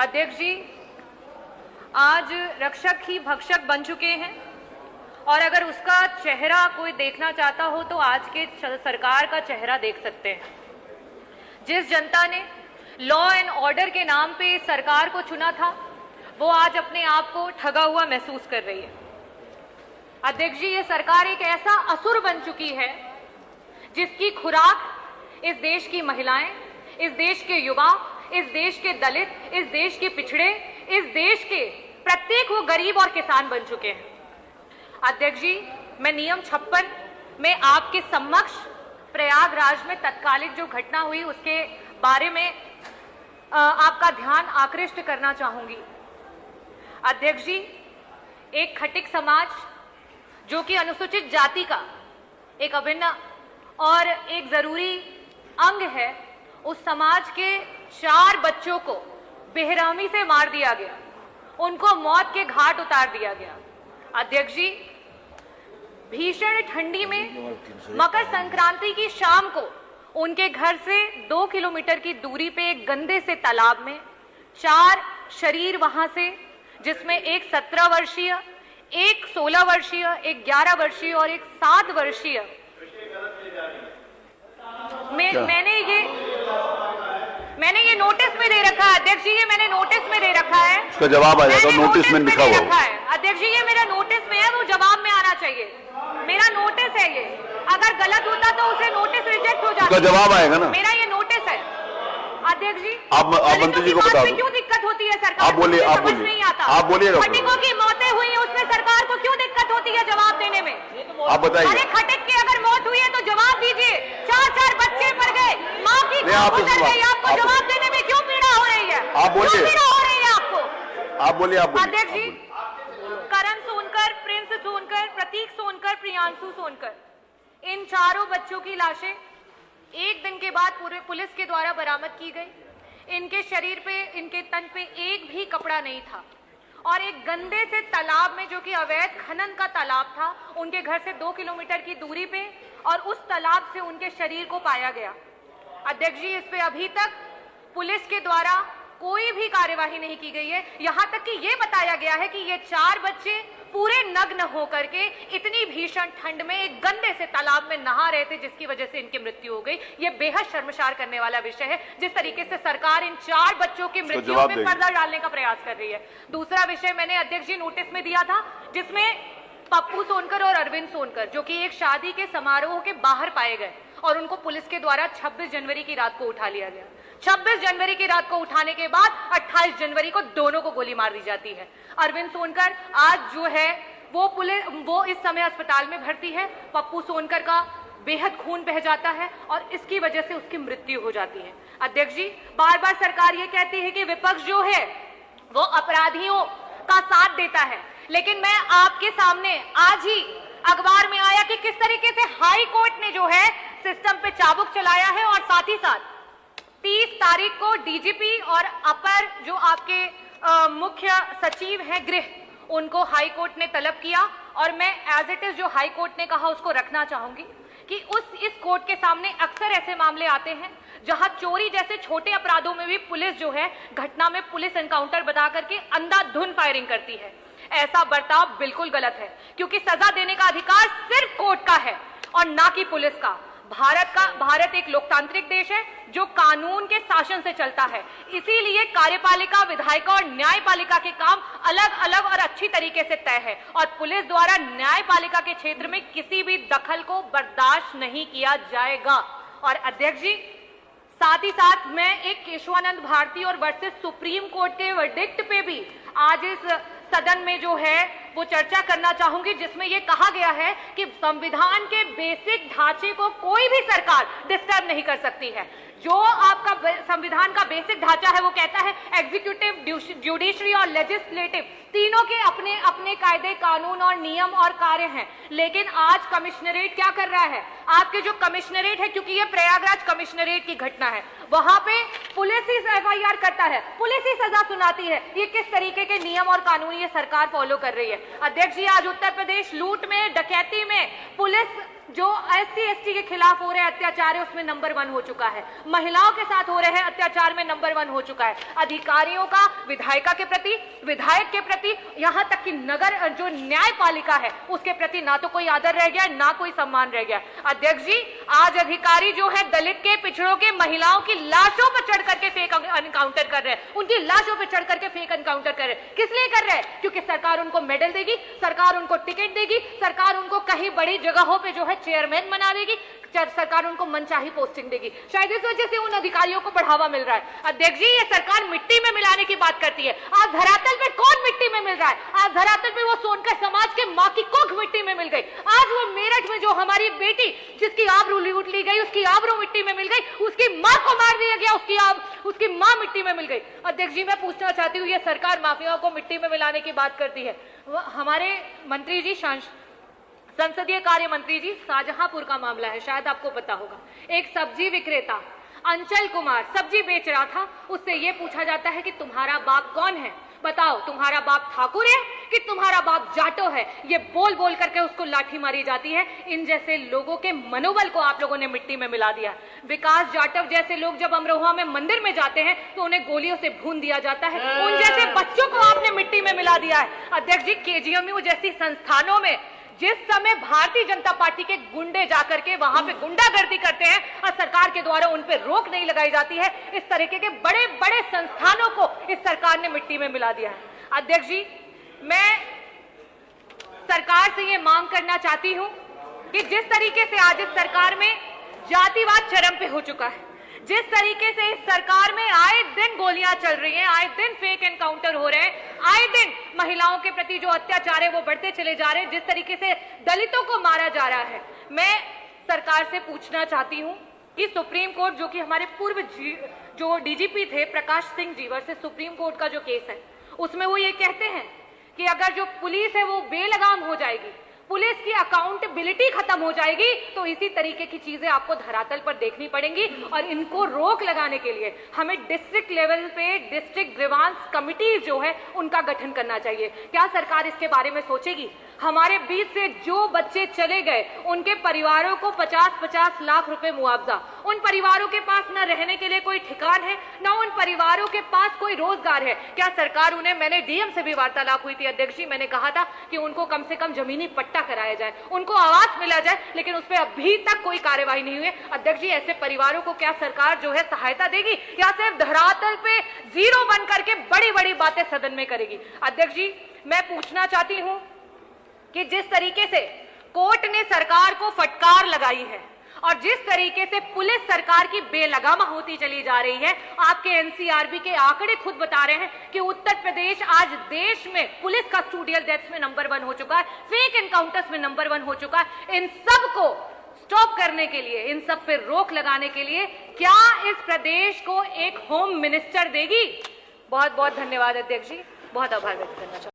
अध्यक्ष जी, आज रक्षक ही भक्षक बन चुके हैं और अगर उसका चेहरा कोई देखना चाहता हो तो आज के सरकार का चेहरा देख सकते हैं। जिस जनता ने लॉ एंड ऑर्डर के नाम पे सरकार को चुना था, वो आज अपने आप को ठगा हुआ महसूस कर रही है। अध्यक्ष जी, ये सरकार एक ऐसा असुर बन चुकी है जिसकी खुराक इस देश की महिलाएं, इस देश के युवा, इस देश के दलित, इस देश के पिछड़े, इस देश के प्रत्येक वो गरीब और किसान बन चुके हैं। अध्यक्ष जी, मैं नियम 56 में आपके समक्ष प्रयागराज में तत्कालिक जो घटना हुई उसके बारे में आपका ध्यान आकृष्ट करना चाहूंगी। अध्यक्ष जी, एक खटिक समाज जो कि अनुसूचित जाति का एक अभिन्न और एक जरूरी अंग है, उस समाज के 4 बच्चों को बेरहमी से मार दिया गया, उनको मौत के घाट उतार दिया गया। अध्यक्ष जी, भीषण ठंडी में मकर संक्रांति की शाम को उनके घर से 2 किलोमीटर की दूरी पे एक गंदे से तालाब में 4 शरीर वहां से, जिसमें एक 17 वर्षीय, एक 16 वर्षीय, एक 11 वर्षीय और एक 7 वर्षीय, मैंने ये नोटिस में दे रखा है। अध्यक्ष जी, ये मैंने नोटिस में दे रखा है, उसका जवाब आ जाएगा। नोटिस में लिखा हुआ है। अध्यक्ष जी, ये मेरा नोटिस में है, वो जवाब में आना चाहिए। मेरा नोटिस है ये, अगर गलत होता तो उसे नोटिस रिजेक्ट हो जाता। उसका जवाब आएगा ना, मेरा ये नोटिस है। अध्यक्ष जी, आप मंत्री जी को बता दो, क्यों दिक्कत होती है सरकार? आप बोलिए, आप बोलिए, नहीं आता। आप बोलिए। खटिकों की मौतें हुई है, उसमें सरकार को क्यों दिक्कत होती है जवाब देने में? आप बताइए। अरे खटिक की अगर मौत हुई है तो जवाब दीजिए। 4 बच्चे मर गए, माँ की गुजर गई, आपको जवाब देने में क्यों पीड़ा हो रही है? आप बोलिए, पीड़ा हो रही है आपको? आप बोलिए, आप बोलिए। अध्यक्ष जी, करण सोनकर, प्रिंस सोनकर, प्रतीक सोनकर, प्रियांशु सोनकर, इन 4 बच्चों की लाशें एक दिन के बाद पूरे पुलिस के द्वारा बरामद की गई। इनके शरीर पे, इनके तन पे एक भी कपड़ा नहीं था और एक गंदे से तालाब में, जो कि अवैध खनन का तालाब था, उनके घर से 2 किलोमीटर की दूरी पे, और उस तालाब से उनके शरीर को पाया गया। अध्यक्ष जी, इस पे अभी तक पुलिस के द्वारा कोई भी कार्यवाही नहीं की गई है। यहां तक कि ये बताया गया है कि ये 4 बच्चे पूरे नग्न होकर के इतनी भीषण ठंड में एक गंदे से तालाब में नहा रहे थे, जिसकी वजह से इनकी मृत्यु हो गई। ये बेहद शर्मसार करने वाला विषय है, जिस तरीके से सरकार इन 4 बच्चों की मृत्यु में पर्दा डालने का प्रयास कर रही है। दूसरा विषय मैंने अध्यक्ष जी नोटिस में दिया था, जिसमें पप्पू सोनकर और अरविंद सोनकर, जो कि एक शादी के समारोह के बाहर पाए गए और उनको पुलिस के द्वारा 26 जनवरी की रात को उठा लिया गया। 26 जनवरी की रात को उठाने के बाद 28 जनवरी को दोनों को गोली मार दी जाती है। अरविंद सोनकर आज जो है वो इस समय अस्पताल में भर्ती है। पप्पू सोनकर का बेहद खून बह जाता है और इसकी वजह से उसकी मृत्यु हो जाती है। अध्यक्ष जी, बार बार सरकार ये कहती है कि विपक्ष जो है वो अपराधियों का साथ देता है, लेकिन मैं आपके सामने आज ही अखबार में आया कि किस तरीके से हाई कोर्ट ने जो है सिस्टम पे चाबुक चलाया है और साथ ही साथ 30 तारीख को डीजीपी और अपर जो आपके मुख्य सचिव हैं गृह, उनको हाई कोर्ट ने तलब किया और मैं एज इट इज जो हाई कोर्ट ने कहा उसको रखना चाहूंगी कि इस कोर्ट के सामने अक्सर ऐसे मामले आते हैं जहां चोरी जैसे छोटे अपराधों में भी पुलिस जो है घटना में पुलिस एनकाउंटर बता करके अंधाधुंध फायरिंग करती है। ऐसा बर्ताव बिल्कुल गलत है, क्योंकि सजा देने का अधिकार सिर्फ कोर्ट का है और ना कि पुलिस का। भारत एक लोकतांत्रिक देश है जो कानून के शासन से चलता है, इसीलिए कार्यपालिका, विधायिका और न्यायपालिका के काम अलग अलग और अच्छी तरीके से तय है और पुलिस द्वारा न्यायपालिका के क्षेत्र में किसी भी दखल को बर्दाश्त नहीं किया जाएगा। और अध्यक्ष जी, साथ ही साथ मैं एक केशवानंद भारती और वर्सेस सुप्रीम कोर्ट के वर्डिक्ट पे भी आज इस सदन में जो है वो चर्चा करना चाहूंगी, जिसमें ये कहा गया है कि संविधान के बेसिक ढांचे को कोई भी सरकार डिस्टर्ब नहीं कर सकती है। जो आपका संविधान का बेसिक ढांचा है वो कहता है एग्जीक्यूटिव, जुडिशरी और लेजिस्लेटिव तीनों के अपने अपने कायदे, कानून और नियम और कार्य हैं। लेकिन आज कमिश्नरेट क्या कर रहा है? आपके जो कमिश्नरेट है, क्योंकि ये प्रयागराज कमिश्नरेट की घटना है, वहां पे पुलिस ही FIR करता है, पुलिस ही सजा सुनाती है। ये किस तरीके के नियम और कानून ये सरकार फॉलो कर रही है? अध्यक्ष जी, आज उत्तर प्रदेश लूट में, डकैती में पुलिस जो SC ST के खिलाफ हो रहे अत्याचार है उसमें नंबर 1 हो चुका है। महिलाओं के साथ हो रहे हैं अत्याचार में नंबर 1 हो चुका है। अधिकारियों का विधायिका के प्रति, विधायक के प्रति, यहां तक कि नगर जो न्यायपालिका है उसके प्रति ना तो कोई आदर रह गया, ना कोई सम्मान रह गया। अध्यक्ष जी, आज अधिकारी जो है दलित के, पिछड़ों के, महिलाओं की लाशों पर चढ़ करके फेक एनकाउंटर कर रहे हैं, उनकी लाशों पर चढ़ करके फेक एनकाउंटर कर रहे हैं। किस लिए कर रहे हैं? क्योंकि सरकार उनको मेडल देगी, सरकार उनको टिकट देगी, सरकार उनको कहीं बड़ी जगहों पर जो है चेयरमैन बना देगी, सरकार उनको मनचाही पोस्टिंग देगी। शायद इस वजह से उन अधिकारियों को बढ़ावा मिल रहा है। अध्यक्ष जी, ये सरकार मिट्टी में मिलाने की बात करती है। आज धरातल पे कौन मिट्टी में मिल रहा है? आज धरातल पे वो सोनकर समाज के मां की कोख मिट्टी में मिल गई। आज वो मेरठ में जो हमारी बेटी जिसकी आबरू लूट ली गई, उसकी आबरू मिट्टी में मिल गई, उसकी मां को मार दिया गया, उसकी मां मिट्टी में मिल गई। अध्यक्ष जी, मैं पूछना चाहती हूँ, ये सरकार माफियाओं को मिट्टी में मिलाने की बात करती है। हमारे मंत्री जी, संसदीय कार्य मंत्री जी, शाहजहांपुर का मामला है, शायद आपको पता होगा। एक सब्जी विक्रेता अंचल कुमार सब्जी बेच रहा था, उससे यह पूछा जाता है कि तुम्हारा बाप कौन है? बताओ, तुम्हारा बाप ठाकुर है कि तुम्हारा बाप जाटो है? ये बोल बोल करके उसको लाठी मारी जाती है। इन जैसे लोगों के मनोबल को आप लोगों ने मिट्टी में मिला दिया। विकास जाटव जैसे लोग जब अमरोहा में मंदिर में जाते हैं तो उन्हें गोलियों से भून दिया जाता है। उन जैसे बच्चों को आपने मिट्टी में मिला दिया है। अध्यक्ष जी, KGMU जैसी संस्थानों में जिस समय भारतीय जनता पार्टी के गुंडे जाकर के वहां पे गुंडागर्दी करते हैं और सरकार के द्वारा उन पे रोक नहीं लगाई जाती है, इस तरीके के बड़े बड़े संस्थानों को इस सरकार ने मिट्टी में मिला दिया है। अध्यक्ष जी, मैं सरकार से ये मांग करना चाहती हूं कि जिस तरीके से आज इस सरकार में जातिवाद चरम पे हो चुका है, जिस तरीके से इस सरकार में आए दिन गोलियां चल रही हैं, आए दिन फेक एनकाउंटर हो रहे हैं, आए दिन महिलाओं के प्रति जो अत्याचार है वो बढ़ते चले जा रहे हैं, जिस तरीके से दलितों को मारा जा रहा है, मैं सरकार से पूछना चाहती हूं कि सुप्रीम कोर्ट, जो कि हमारे पूर्व जो DGP थे प्रकाश सिंह जीवर से सुप्रीम कोर्ट का जो केस है, उसमें वो ये कहते हैं कि अगर जो पुलिस है वो बेलगाम हो जाएगी, पुलिस की अकाउंटेबिलिटी खत्म हो जाएगी, तो इसी तरीके की चीजें आपको धरातल पर देखनी पड़ेंगी। और इनको रोक लगाने के लिए हमें डिस्ट्रिक्ट लेवल पे डिस्ट्रिक्ट ग्रीवांस कमिटीज जो है उनका गठन करना चाहिए। क्या सरकार इसके बारे में सोचेगी? हमारे बीच से जो बच्चे चले गए उनके परिवारों को 50-50 लाख रुपए मुआवजा, उन परिवारों के पास न रहने के लिए कोई ठिकान है, न उन परिवारों के पास कोई रोजगार है। क्या सरकार उन्हें, मैंने DM से भी वार्तालाप हुई थी अध्यक्ष जी, मैंने कहा था कि उनको कम से कम जमीनी पट्टा कराया जाए, उनको आवास मिला जाए, लेकिन उस पर अभी तक कोई कार्यवाही नहीं हुई है। अध्यक्ष जी, ऐसे परिवारों को क्या सरकार जो है सहायता देगी या सिर्फ धरातल पे जीरो बन करके बड़ी बड़ी बातें सदन में करेगी? अध्यक्ष जी, मैं पूछना चाहती हूं कि जिस तरीके से कोर्ट ने सरकार को फटकार लगाई है और जिस तरीके से पुलिस सरकार की बेलगाम होती चली जा रही है, आपके NCRB के आंकड़े खुद बता रहे हैं कि उत्तर प्रदेश आज देश में पुलिस कस्टोडियल डेथ्स में नंबर 1 हो चुका है, फेक एनकाउंटर्स में नंबर 1 हो चुका है। इन सब को स्टॉप करने के लिए, इन सब पे रोक लगाने के लिए क्या इस प्रदेश को एक होम मिनिस्टर देगी? बहुत बहुत धन्यवाद अध्यक्ष जी, बहुत आभार व्यक्त करना चाहूंगा।